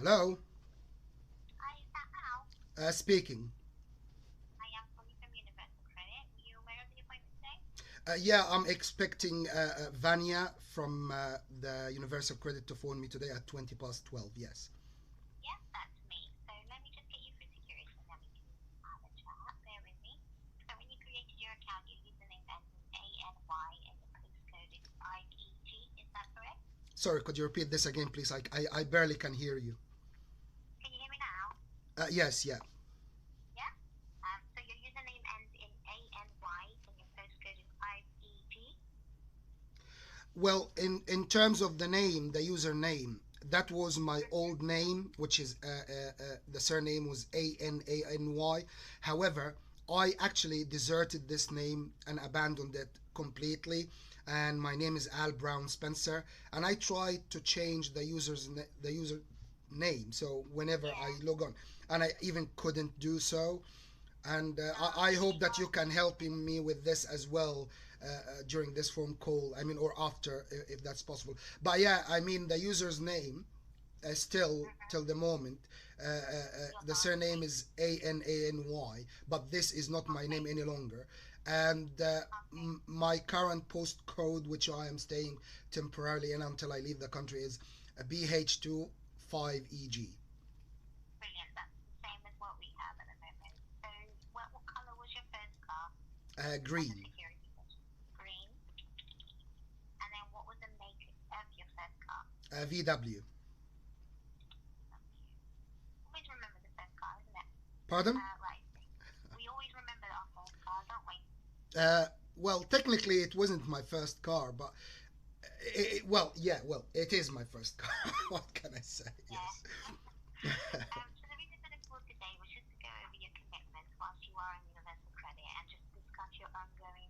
Hello, Hi, is that Al? speaking. I am calling from Universal Credit. Were you aware of the appointment today? Yeah, I'm expecting Vanya from the Universal Credit to phone me today at 20 past 12. Yes. Yes, that's me. So let me just get you through security and then we can have a chat. Bear with me. So when you created your account, your username ends in ANY and your postcode is 5EG. Is that correct? Sorry, could you repeat this again, please? I barely can hear you. Can you hear me now? Yes, yeah. Yeah? So your username ends in ANY and your postcode is 5EG. Well, in terms of the name, the username, that was my old name, which is the surname was Anany. However, I actually deserted this name and abandoned it completely. And my name is Al Brown Spencer. And I tried to change the user name. So whenever I Yeah. log on, and I even couldn't do so. And I Do hope you that know? you can help me with this as well during this phone call. I mean, or after, if that's possible. But yeah, I mean, the user's name still till the moment. Your The last surname name. is Anany, but this is not my Okay. name any longer. And Okay. my current postcode, which I am staying temporarily in until I leave the country, is BH2 5EG. Brilliant. That's the same as what we have at the moment. So, what color was your first car on the Green. security question? Green. And then what was the make of your first car? VW. W. Always remember the first car, isn't it? Pardon? Right. We always remember our first car, don't we? Uh, well, technically, it wasn't my first car, but well, yeah, well, it is my first car. What can I say? Yeah. Yes. So the reason for the call today was just to go over your commitments whilst you are on Universal Credit and just discuss your ongoing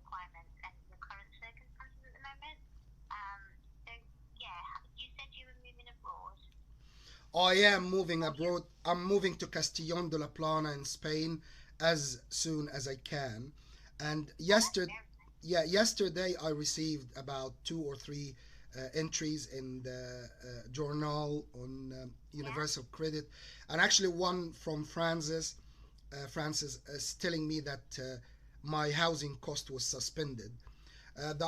requirements and your current circumstances at the moment. Um, so yeah, you said you were moving abroad. I am moving Or you abroad. I'm moving to Castellón de la Plana in Spain as soon as I can. And Oh, that's very nice. yesterday I received about two or three entries in the journal on Yeah. Universal Credit, and actually one from Francis is telling me that my housing cost was suspended. The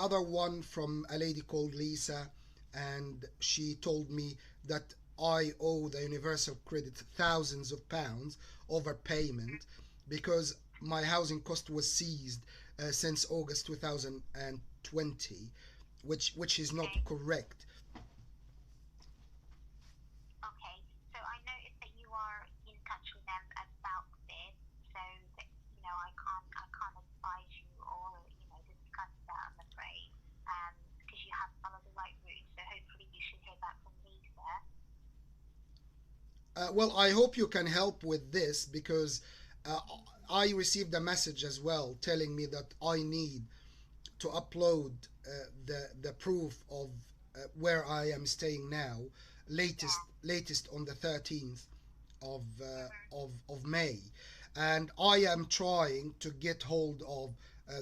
other one from a lady called Lisa, and she told me that I owe the Universal Credit thousands of pounds overpayment because my housing cost was seized since August 2020, which is not Okay. correct. Okay. So I noticed that you are in touch with them about this. So that I can't advise you or discuss that. I'm afraid. Because you have followed the right route. So hopefully you should hear back from Lisa. Well, I hope you can help with this because uh, I received a message as well telling me that I need to upload the proof of where I am staying now, Yeah. latest on the 13th Mhm. of May, and I am trying to get hold of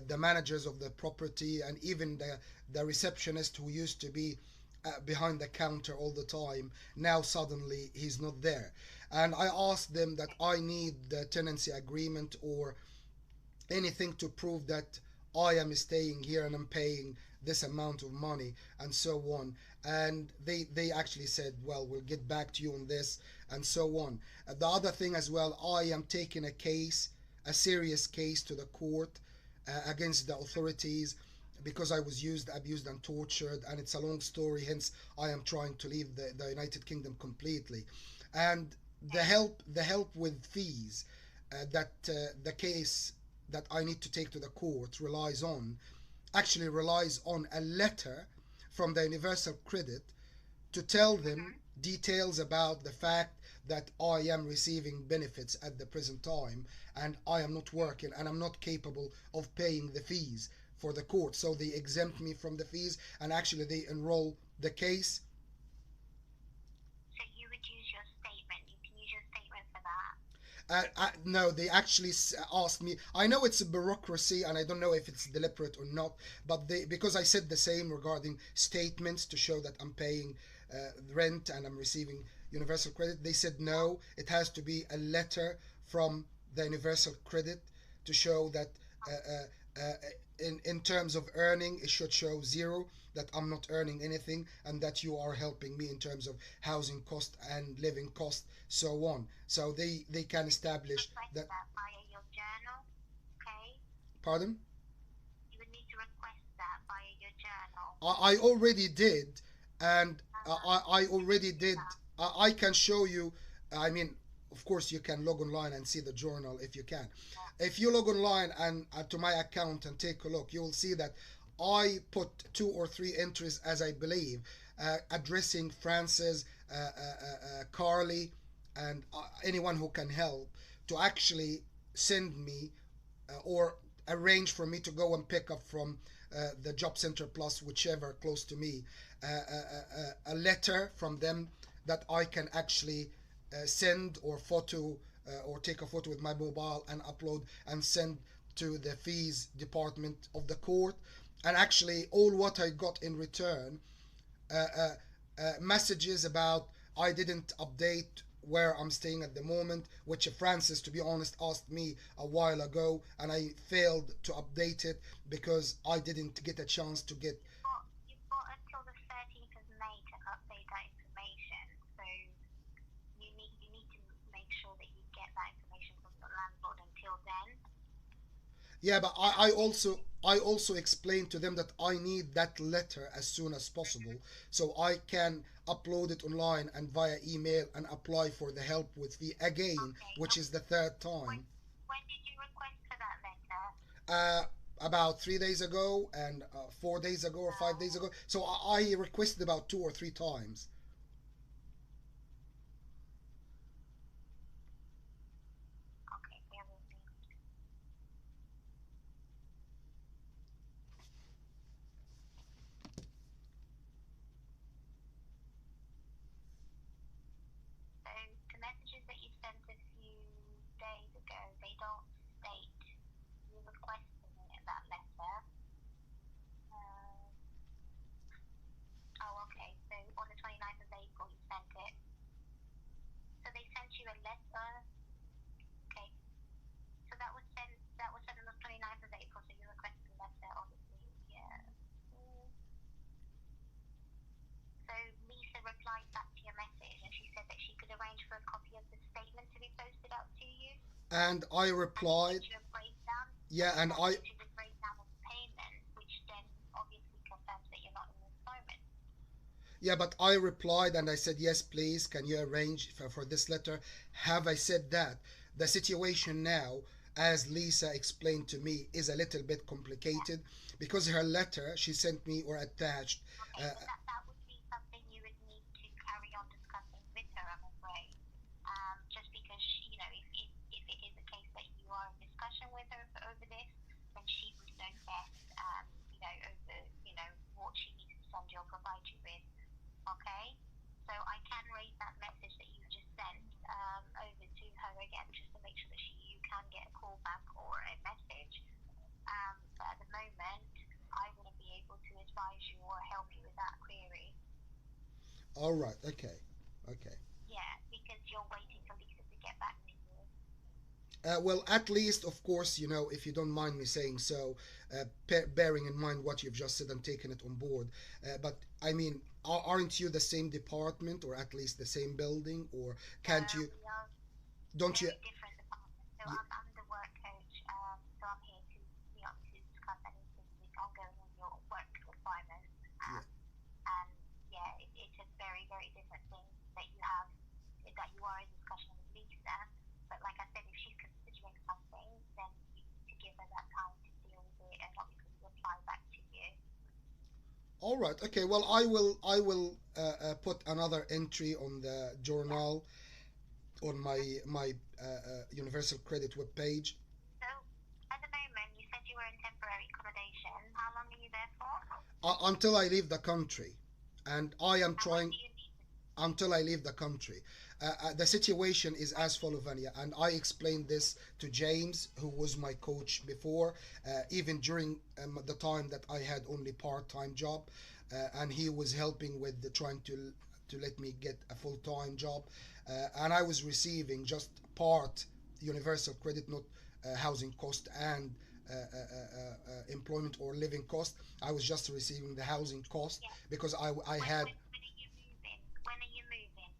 the managers of the property and even the receptionist who used to be behind the counter all the time. Now suddenly he's not there, and I asked them that Okay. I need the tenancy agreement or anything to prove that I am staying here and I'm paying this amount of money and so on. And they actually said, well, we'll get back to you on this and so on. The other thing as well, I am taking a serious case to the court against the authorities because I was used, abused, and tortured, and it's a long story. Hence, I am trying to leave the United Kingdom completely, and Okay. the help with fees that the case that I need to take to the court relies on a letter from the Universal Credit to tell them Mhm. details about the fact that I am receiving benefits at the present time and I am not working and I'm not capable of paying the fees for the court. So they exempt me from the fees and actually they enroll the case. So you would use your statement. You can use your statement for that. No, they actually asked me. I know it's a bureaucracy, and I don't know if it's deliberate or not. But they, because I said the same regarding statements to show that I'm paying rent and I'm receiving universal credit, they said no. It has to be a letter from the universal credit to show that uh, in terms of earning, it should show zero, that I'm not earning anything, and that you are helping me in terms of housing cost and living cost, so on. So they can establish Request that. that via your journal. Okay. Pardon? You would need to request that via your journal. I already did, and I You need already to do did. that. I can show you. I mean, of course, you can log online and see the journal if you can. Yeah. If you log online and to my account and take a look, you will see that I put two or three entries, as I believe, addressing Francis, Carly, and anyone who can help to actually send me or arrange for me to go and pick up from the job center plus whichever close to me a letter from them that I can actually send or photo or take a photo with my mobile and upload and send to the fees department of the court. And actually all what I got in return, uh, uh, messages about I didn't update where I'm staying at the moment, which Francis, to be honest, asked me a while ago, and I failed to update it because I didn't get a chance to get. You've got until the 13th of May to update that information. So you need to make sure that you get that information from your landlord until then. Yeah, but And I also explained to them that I need that letter as soon as possible so I can upload it online and via email and apply for the help with fee again, okay. which is the third When time. when did you request for that letter? uh, about 3 days ago and 4 days ago or 5 days ago. So I requested about two or three times. Okay, bear with me. So the messages that you sent a few days ago, they don't state you requesting it in that letter. Um, oh, okay. So on the 29th of April, you sent it. So they sent you a letter. Okay. So that was sent on the 29th of April. So you requested a letter, obviously. Yeah. Mm. So Lisa replied back to your message, and she said that she could arrange for a copy of the statement to be posted out to you, And I and she replied, sent you a breakdown, and yeah, she and sent I, you the breakdown of payment, which then obviously confirms that you're not in employment. yeah, but I replied and I said, yes, please, can you arrange for this letter? Have I said that? The situation now, as Lisa explained to me, is a little bit Yeah. complicated because her letter she sent me or attached. Okay, so that would be something you would need to carry on discussing with her, I'm afraid. Just because if it is a case that you are in discussion with her over this, then she would know best. Over what she needs to send you or provide you with. Okay, so I can raise that message that you just sent over to her again, just to make sure that you can get a call back or a message. But at the moment, I wouldn't be able to advise you or help you with that query. All right, okay, okay. Yeah, because you're waiting for Lisa to get back to you. Well, at least, of course, if you don't mind me saying so, bearing in mind what you've just said and taking it on board. But I mean, aren't you the same department or at least the same building? Or can't you? We are Don't you? very different departments. So y- I'm the work coach. So I'm here to discuss anything with ongoing on your work requirements. Yeah. And yeah, it's a very, very different thing that you are in discussion with Lisa. But like I said, if she's considering something, then you need to give her that time to deal with it and obviously reply back to you. All right. Okay. Well, I will put another entry on the Yeah. journal on my Universal Credit web page So at the moment, you said you were in temporary accommodation. How long are you there for? until I leave the country, and I am And when trying. do you leave? until I leave the country. The situation is as follows, Vanya, and I explained this to James, who was my coach before, even during the time that I had only part-time job, and he was helping with trying to let me get a full-time job, and I was receiving just part universal credit, not housing cost and employment or living cost. I was just receiving the housing cost Yeah. because I had. When are you moving? When are you moving?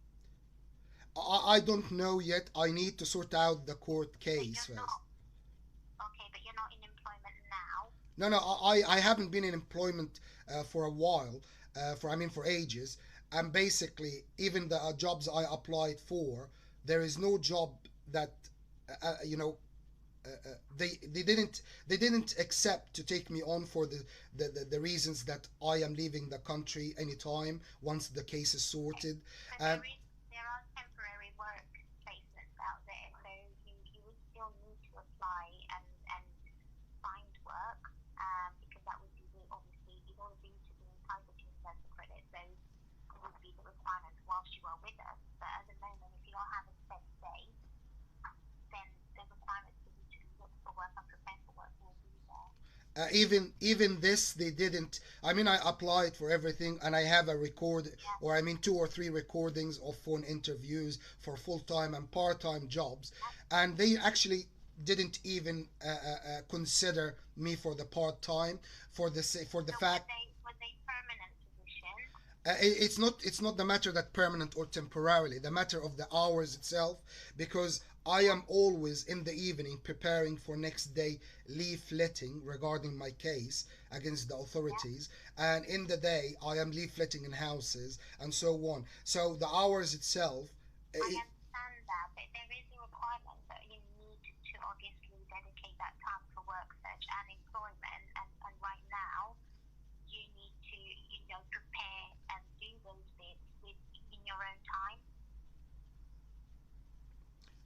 I don't know yet. I need to sort out the court But case you're first. not okay. But you're not in employment now. No, no, I haven't been in employment for a while, for ages. And basically, even the jobs I applied for, there is no job that, you know, they didn't accept to take me on for the reasons that I am leaving the country anytime once the case is Okay. sorted. So And there are temporary work placements out there. So you would still need to apply and find work, because that would be obviously in order for you to be entitled to universal credit. Those would be the requirements whilst you are with us. But at the moment, if you are having set stay, then the requirements for you to look for work and prepare for work will be there. even this they didn't. I mean, I applied for everything and I have a record, Yeah, or I mean two or three recordings of phone interviews for full-time and part-time jobs, yeah. and they actually didn't even consider me for the part-time for the So fact. were they permanent positions? It's not the matter that permanent or temporarily, the matter of the hours itself, because I Yeah, am always in the evening preparing for next day leafletting regarding my case against the yeah. authorities, and in the day I am leafletting in houses and so on. So the hours itself, I it, understand that, but there is a requirement that you need to obviously dedicate that time for work search and employment. And right now, you need to, prepare and do those bits in your own time.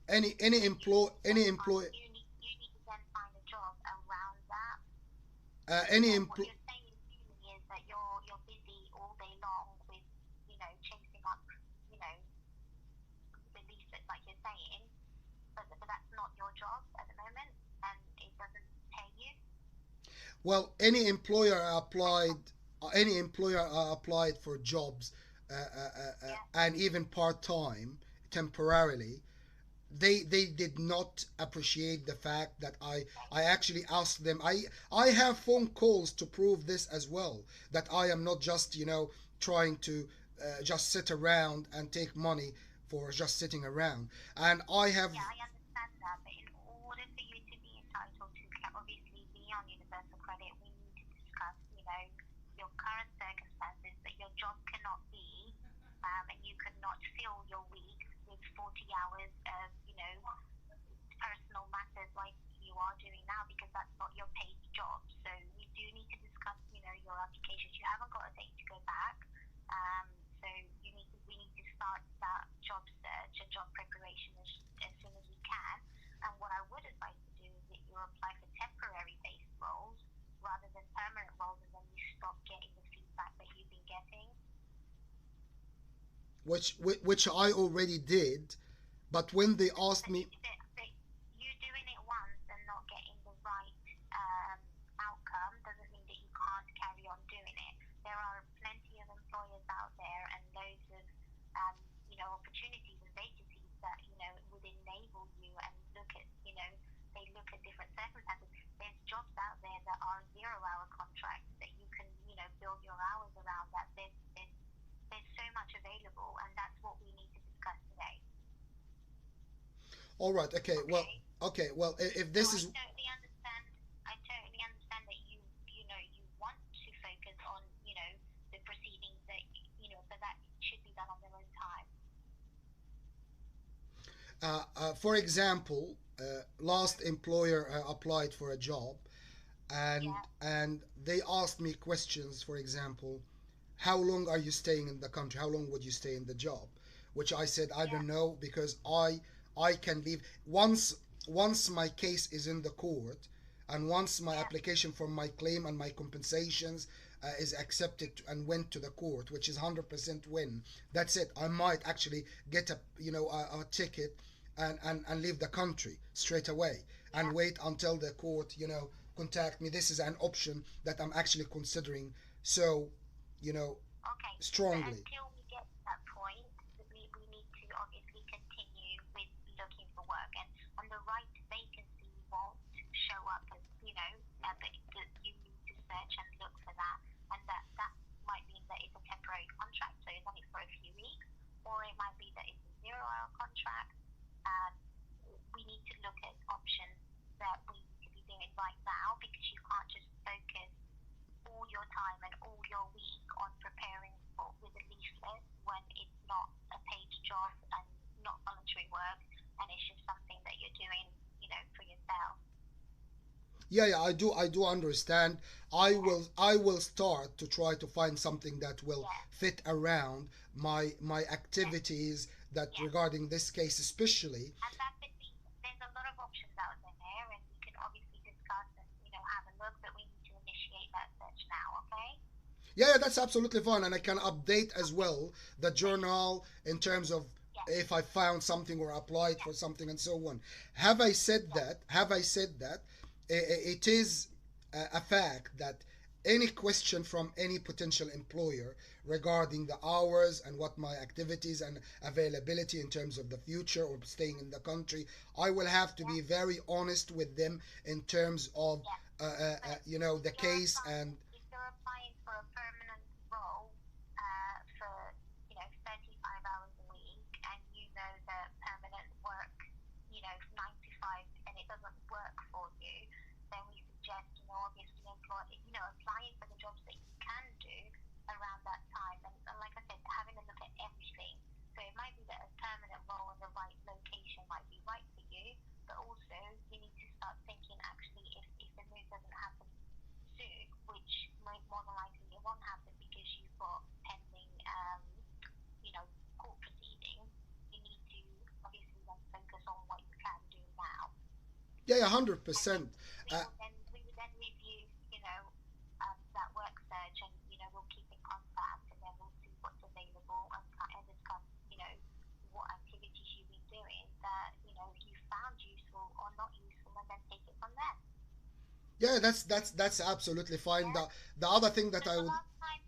any So you need to then any find employ you need to then find a job around that. any So what employ you're saying to me is that you're busy all day long with, chasing up, you know, the leaflet like you're saying, but that's not your job at the moment, and it doesn't pay you. well, any employer applied for jobs, Yeah, and even part-time temporarily, they did not appreciate the fact that okay, I actually asked them. I have phone calls to prove this as well, that I am not just trying to just sit around and take money for just sitting around, and I have. yeah, I understand that, but in order for you to be entitled to obviously be on universal credit, we need to discuss, your current circumstances, that your job cannot be, and you could not fill your week with 40 hours of, personal matters like you are doing now, because that's not your paid job. So we do need to discuss, your applications. You haven't got a date to go back. Um, so we need to start that job search and job preparation as soon as we can. And what I would advise to do is that you apply for temporary based roles rather than permanent roles, and then you stop getting the feedback that you've been getting. Which I already did, but when they asked But, me. but you doing it once and not getting the right outcome doesn't mean that you can't carry on doing it. There are plenty of employers out there and loads of opportunities and vacancies that would enable you, and they look at different circumstances. There's jobs out there that are 0 hour contracts that you can build your hours around. That there's so much available, and that's what we need to discuss today. All right, okay, well, Okay. if So this is. I totally understand that you want to focus on, the proceedings that, but that should be done on their own time. For example, last employer applied for a job, Yeah, and they asked me questions. For example, how long are you staying in the country? How long would you stay in the job? Which I said I yeah, don't know, because I can leave once my case is in the court. and once my yeah, application for my claim and my compensations is accepted and went to the court, which is 100% win, that's it. I might actually get a ticket and leave the country straight away and yeah. wait until the court contact me. This is an option that I'm actually considering so you know Okay, but strongly. until we get to that point, we need to obviously continue with looking for work, and the right vacancy won't show up as, but you need to search and look for that, and that might mean that it's a temporary contract, so it's only for a few weeks, or it might be that it's a 0 hour contract. Um, we need to look at options that we need to be doing right now, because you can't just focus all your time and all your week on preparing for with a leaflet when it's not a paid job and not voluntary work, and it's just something that you're doing, for yourself. Yeah, I do understand. Yeah, I will start to try to find something that will yeah, fit around my yeah, activities that yeah. regarding this case especially. And that could be, there's a lot of options out there, and we can obviously discuss and, have a look, but we need to initiate that search now, okay? Yeah, that's absolutely fine, and I can update as Okay, well the please. journal in terms of Yeah, if I found something or applied yeah, for something and so on. Have I said yeah, that? Have I said that? It is a fact that any question from any potential employer regarding the hours and what my activities and availability in terms of the future or staying in the country, I will have to yeah, be very honest with them in terms of yeah. But the case and if you're applying for a permanent role, for 35 hours a week, and you know that permanent work, 9 to 5, and it doesn't work for you, then we suggest, obviously applying for the jobs that you can do around that time, and like I said, having a look at everything. So it might be that a permanent role in the right location might be right for you, but also you need to start thinking, actually, if the move doesn't happen soon, which might more than likely it won't happen because you've got pending, you know, court proceedings, you need to obviously then focus on what you can do now. yeah, one hundred And then percent. Uh, we would then review, that work search, and we'll keep in contact, and then we'll see what's available, and discuss, what activities you've been doing that you found useful or not useful, and then take it from there. yeah, that's absolutely fine. Yeah. The other thing So that I the would last time,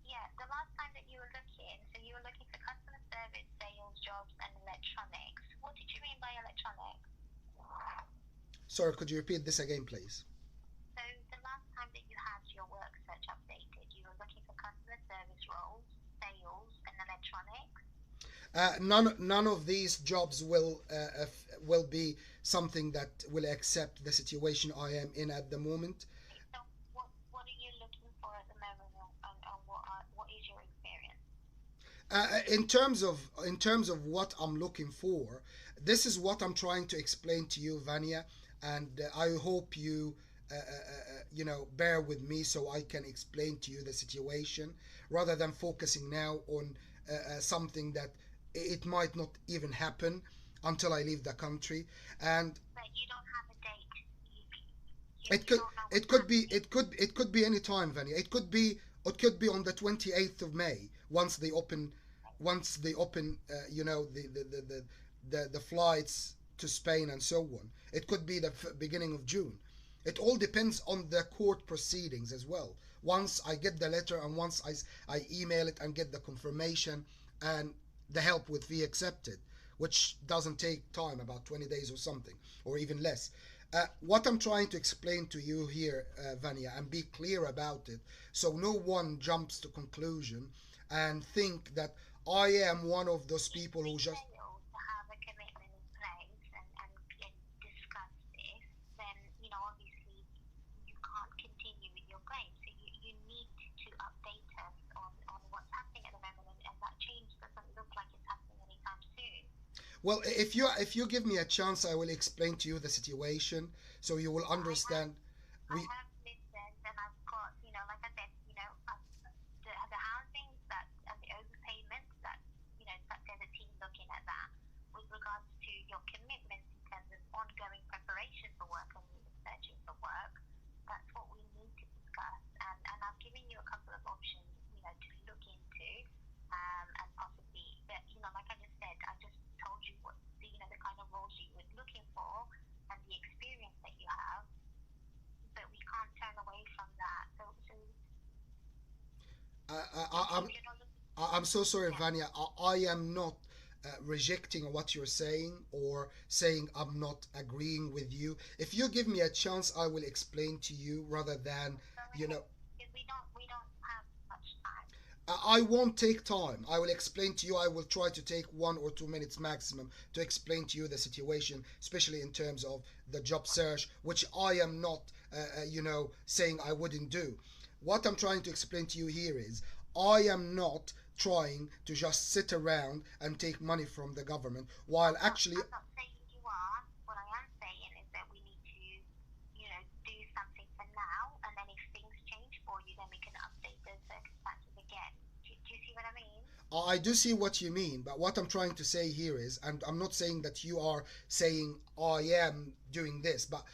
yeah, the last time that you were looking, so you were looking for customer service, sales jobs, and electronics. What did you mean by electronics? sorry, could you repeat this again, please? So the last time that you had your work search updated, you were looking for customer service roles, sales, and electronics. None of these jobs will be something that will accept the situation I am in at the moment. Okay, so what are you looking for at the moment, and what is your experience? In terms of what I'm looking for, this is what I'm trying to explain to you, Vanya, and I hope you bear with me so I can explain to you the situation rather than focusing now on something that it might not even happen until I leave the country. And But you don't have a date. it You could don't know it what's could be happening. it could be any time, Vanya. It could be on the 28th of May once they open the flights to Spain and so on. It could be the beginning of June. It all depends on the court proceedings as well. Once I get the letter and once I email it and get the confirmation and the help with fee accepted, which doesn't take time, about 20 days or something, or even less. What I'm trying to explain to you here, Vanya, and be clear about it, so no one jumps to conclusion and think that I am one of those If people we who just fail to have a commitment in place, and discuss this, then obviously you can't continue with your claim. So you need to update us on what's happening at the moment, and that change doesn't look like it's happening anytime soon. well, if you give me a chance, I will explain to you the situation so you will I have understand. I We have listened, and I've got, like I said, the housing that and the overpayment that, that there's a team looking at that with regards to your commitments in terms of ongoing preparation for work and searching for work. I'm so sorry, Yeah. Vanya. I am not rejecting what you're saying or saying I'm not agreeing with you. If you give me a chance, I will explain to you rather than, Go you know, ahead. Because we don't have much time. I won't take time. I will explain to you. I will try to take 1 or 2 minutes maximum to explain to you the situation, especially in terms of the job search, which I am not, saying I wouldn't do. What I'm trying to explain to you here is I am not trying to just sit around and take money from the government while actually. I'm not saying you are. What I am saying is that we need to, do something for now, and then if things change for you, then we can update those circumstances again. Do you see what I mean? I do see what you mean, but what I'm trying to say here is, and I'm not saying that you are saying I am doing this, but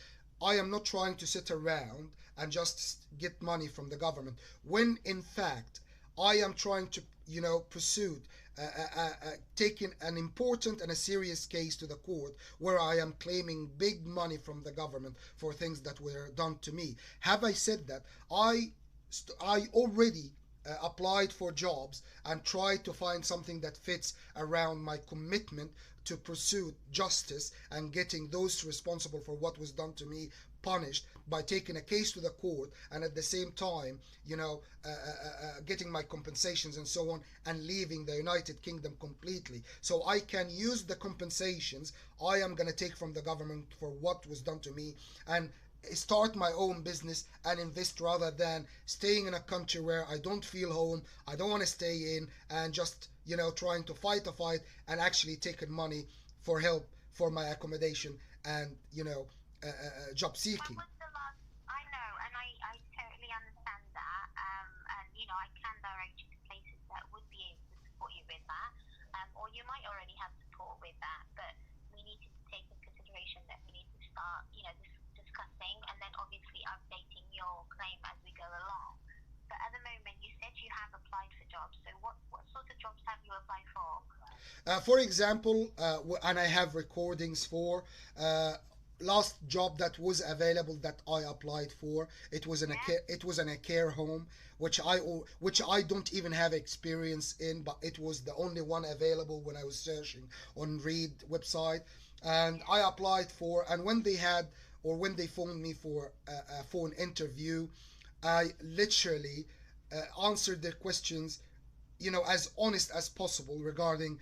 I am not trying to sit around and just get money from the government when in fact I am trying to, pursue taking an important and a serious case to the court where I am claiming big money from the government for things that were done to me. Have I said that? I already applied for jobs and tried to find something that fits around my commitment to pursue justice and getting those responsible for what was done to me punished by taking a case to the court and at the same time, getting my compensations and so on and leaving the United Kingdom completely. So I can use the compensations I am going to take from the government for what was done to me and start my own business and invest rather than staying in a country where I don't feel home, I don't want to stay in, and just, trying to fight a fight and actually taking money for help for my accommodation and, job When seeking. was the last? I know, and I totally understand that. And I can direct you to places that would be able to support you with that. Or you might already have support with that, but we need to take in consideration that we need to start, discussing and then obviously updating your claim as we go along. But at the moment, you said you have applied for jobs. So what sort of jobs have you applied for? For example, and I have recordings for uh, last job that was available that I applied for. It was in a Yeah, care, it was in a care home, which I don't even have experience in, but it was the only one available when I was searching on Reed website, and yeah, I applied for. And when they had or when they phoned me for a phone interview, I literally answered their questions, as honest as possible regarding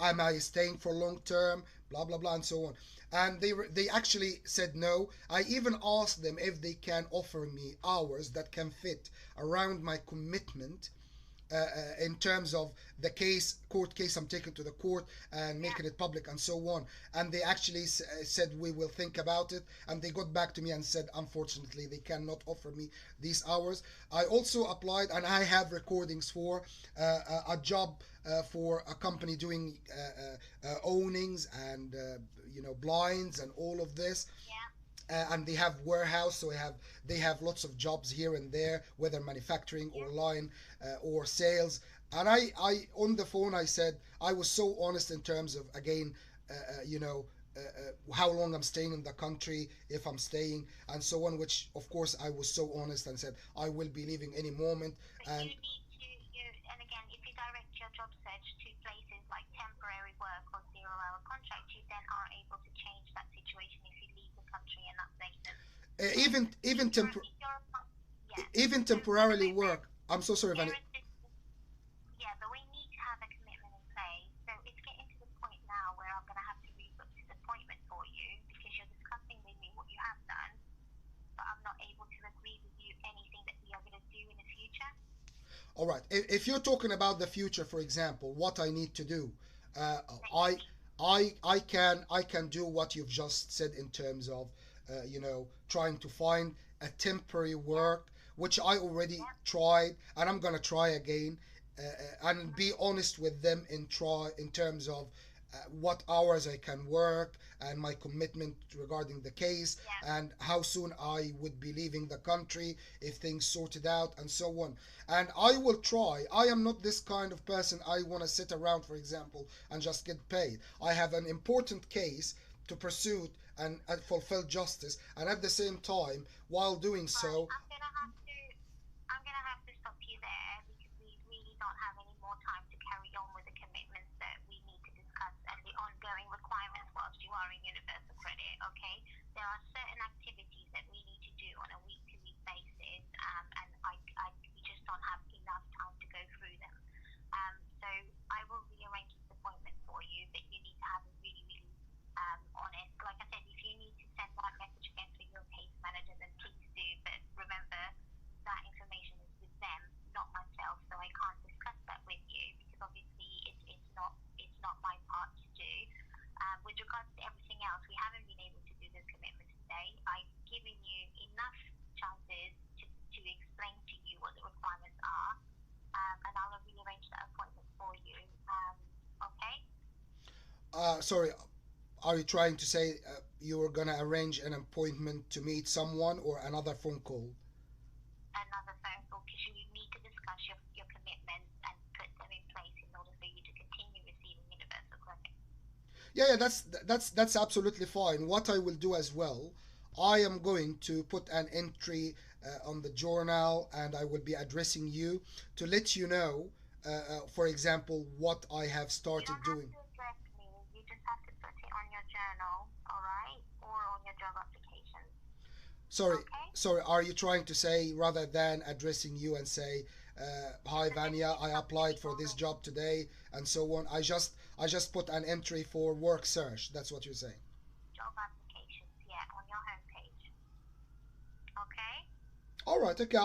am I staying for long term, blah blah blah, and so on. And they actually said no. I even asked them if they can offer me hours that can fit around my commitment in terms of the court case I'm taking to the court and yeah. making it public and so on. And they actually said we will think about it. And they got back to me and said unfortunately they cannot offer me these hours. I also applied and I have recordings for a job for a company doing awnings and blinds and all of this, Yeah. and they have warehouse, so they have lots of jobs here and there, whether manufacturing or Yeah. line or sales. And I on the phone I said I was so honest in terms of again, uh, uh, you know how long I'm staying in the country, if I'm staying and so on, which of course I was so honest and said I will be leaving any moment. But you And need to, and again, if you direct your job search to places like temporary work or 0 hour contract, you then are able to change that situation if you leave the country and update them. So even if even you're, tempor- if you're, yeah. even So at the temporarily moment, work. I'm so sorry, Vanny. there is this, yeah, but we need to have a commitment in place. So it's getting to the point now where I'm going to have to rebook this appointment for you because you're discussing with me what you have done, but I'm not able to agree with you anything that we are going to do in the future. All right. If you're talking about the future, for example, what I need to do, uh, I, Basically. I can do what you've just said in terms of, trying to find a temporary Yeah, work, which I already yeah. tried, and I'm gonna try again, and be honest with them in terms of what hours I can work and my commitment regarding the case Yeah. and how soon I would be leaving the country if things sorted out and so on. And I will try. I am not this kind of person I want to sit around, for example, and just get paid. I have an important case to pursue and fulfill justice, and at the same time, while doing Right. so, I'm gonna have to stop you there because we really don't have any more time jobs, you are in universal credit, okay? There are certain activities that we need to do on a week-to-week basis, and we just don't have enough time to go through them. So I will rearrange this appointment for you, but you need to have a really, really honest. Like I said, if you need to send that message again to your case manager, then please do. But remember, that information is with them, not myself, so I can't discuss that with you because obviously it's not my part to do. With regards to everything else, we haven't been able to do the commitment today. I've given you enough chances to explain to you what the requirements are, and I'll rearrange that appointment for you. Okay? Sorry, are you trying to say you were gonna arrange an appointment to meet someone or another phone call? Another phone call because you need to discuss your commitments and put them in place in order for you to continue receiving universal credit. Yeah, yeah, that's absolutely fine. What I will do as well, I am going to put an entry on the journal, and I will be addressing you to let you know, for example, what I have You started don't have doing. to address me. You just have to put it on your journal, all right, or on your job application. Sorry, Okay? sorry. Are you trying to say rather than addressing you and say, "Hi, Just a Vanya, message I from the applied for this journal. job today," and so on? I just put an entry for work search. That's what you're saying. Job applications, yeah, on your homepage. Okay? All right, okay,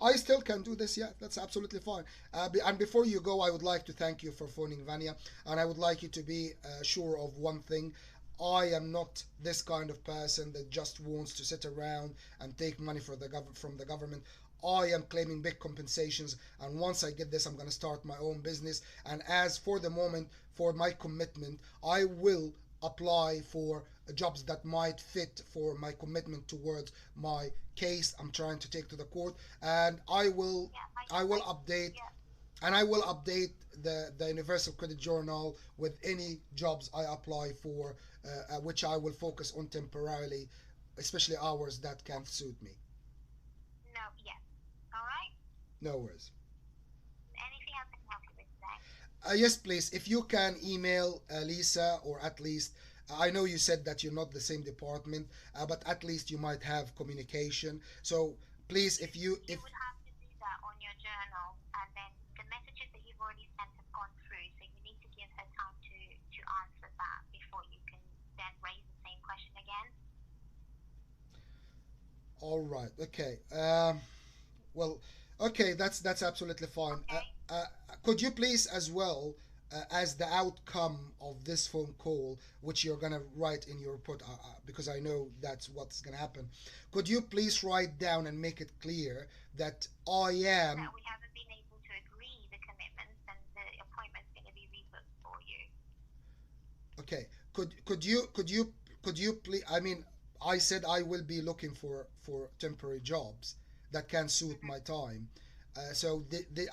I still can do this. Yeah, that's absolutely fine. And before you go, I would like to thank you for phoning Vanya, and I would like you to be sure of one thing. I am not this kind of person that just wants to sit around and take money from the government. I am claiming big compensations, and once I get this, I'm going to start my own business. And as for the moment, for my commitment, I will apply for jobs that might fit for my commitment towards my case I'm trying to take to the court, and Yeah, I will update yeah, I will update the Universal Credit Journal with any jobs I apply for, which I will focus on temporarily, especially hours that can suit me. no, yes. All right? No worries. Anything else I can help you with today? Yes, please. If you can email Lisa, or at least I know you said that you're not the same department, but at least you might have communication. So please, You if you you if would have to do that on your journal, and then the messages that you've already sent have gone through, so you need to give her time to answer that before you can then raise the same question again. all right, okay. Well, okay, that's absolutely fine. Okay? Could you please, as well as the outcome of this phone call, which you're gonna write in your report, because I know that's what's gonna happen, could you please write down and make it clear that I That am we haven't been able to agree the commitments and the appointment's going to be rebooked for you. okay? Could you please? I mean, I said I will be looking for temporary jobs that can suit Mm-hmm. my time. So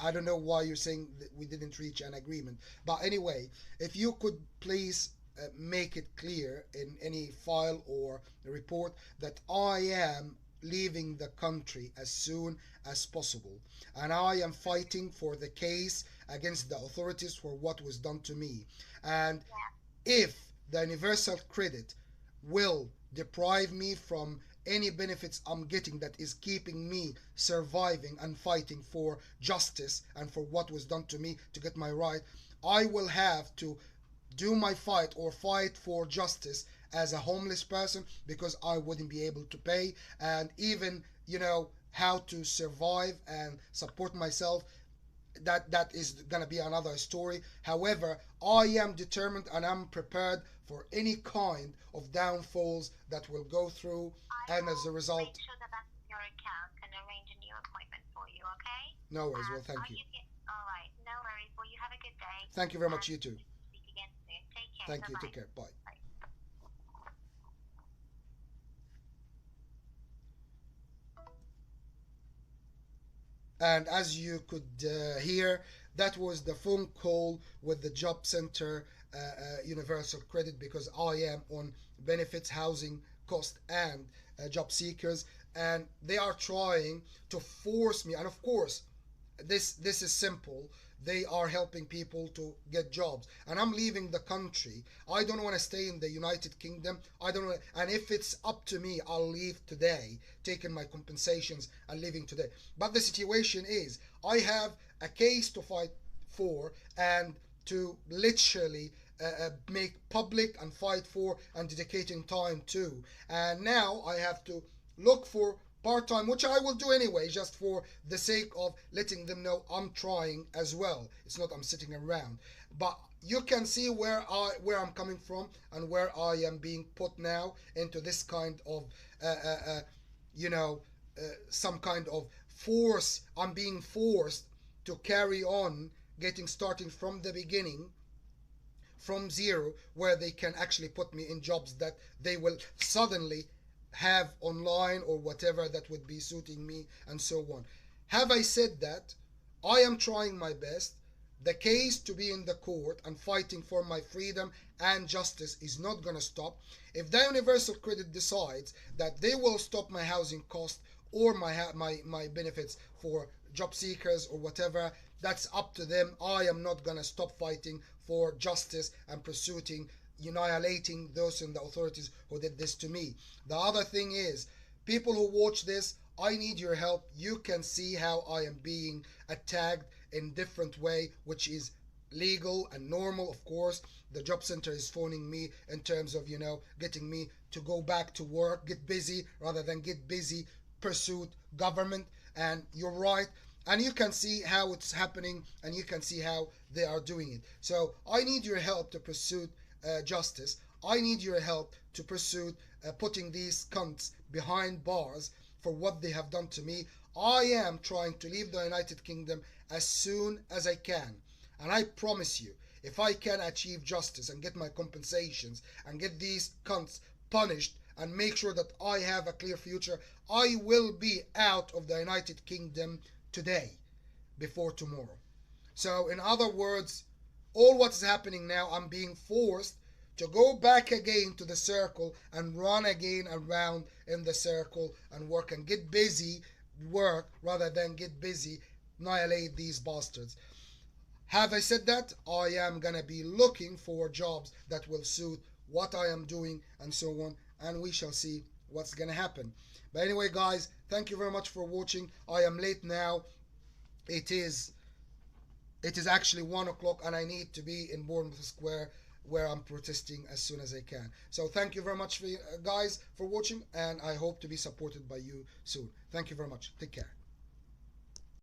I don't know why you're saying that we didn't reach an agreement. But anyway, if you could please make it clear in any file or report that I am leaving the country as soon as possible, and I am fighting for the case against the authorities for what was done to me. And Yeah. if the universal credit will deprive me from any benefits I'm getting that is keeping me surviving and fighting for justice and for what was done to me to get my right, I will have to do my fight or fight for justice as a homeless person because I wouldn't be able to pay, and even how to survive and support myself, that is gonna be another story. However, I am determined and I'm prepared for any kind of downfalls that will go through, I and as will a make result, sure that that's in your account and arrange a new appointment for you, okay? no worries. Well, Are thank you. you get all right? No worries. Well, you have a good day, Thank you very and much. You too. speak again soon. Take care. Thank Bye you. Take bye. care. Bye. Bye. And as you could hear, that was the phone call with the job center, universal credit, because I am on benefits, housing cost, and job seekers, and they are trying to force me. And of course, this is simple. They are helping people to get jobs, and I'm leaving the country. I don't want to stay in the United Kingdom. I don't want, and if it's up to me, I'll leave today, taking my compensations and leaving today. But the situation is, I have a case to fight for, and to literally make public and fight for, and dedicating time to. And now I have to look for part time, which I will do anyway, just for the sake of letting them know I'm trying as well. It's not I'm sitting around, but you can see where I'm coming from, and where I am being put now into this kind of uh, uh, uh, you know some kind of force. I'm being forced to carry on, getting starting from the beginning, from zero, where they can actually put me in jobs that they will suddenly have online, or whatever that would be suiting me, and so on. Have I said that? I am trying my best. The case to be in the court and fighting for my freedom and justice is not going to stop. If the Universal Credit decides that they will stop my housing cost, or my benefits for job seekers or whatever, that's up to them. I am not going to stop fighting for justice and pursuing annihilating those in the authorities who did this to me. The other thing is, people who watch this, I need your help. You can see how I am being attacked in different way, which is legal and normal. Of course, the job center is phoning me in terms of getting me to go back to work, get busy, rather than get busy pursuit government. And you're right, and you can see how it's happening, and you can see how they are doing it. So I need your help to pursue justice. I need your help to pursue putting these cunts behind bars for what they have done to me. I am trying to leave the United Kingdom as soon as I can, and I promise you, if I can achieve justice and get my compensations and get these cunts punished and make sure that I have a clear future, I will be out of the United Kingdom today, before tomorrow. So, in other words, all what's happening now, I'm being forced to go back again to the circle and run again around in the circle and work and get busy, work rather than get busy, annihilate these bastards. Have I said that? I am gonna be looking for jobs that will suit what I am doing, and so on, and we shall see what's gonna happen. But anyway, guys, thank you very much for watching. I am late now. It is actually 1 o'clock, and I need to be in Bournemouth Square, where I'm protesting as soon as I can. So thank you very much, guys, for watching, and I hope to be supported by you soon. Thank you very much. Take care.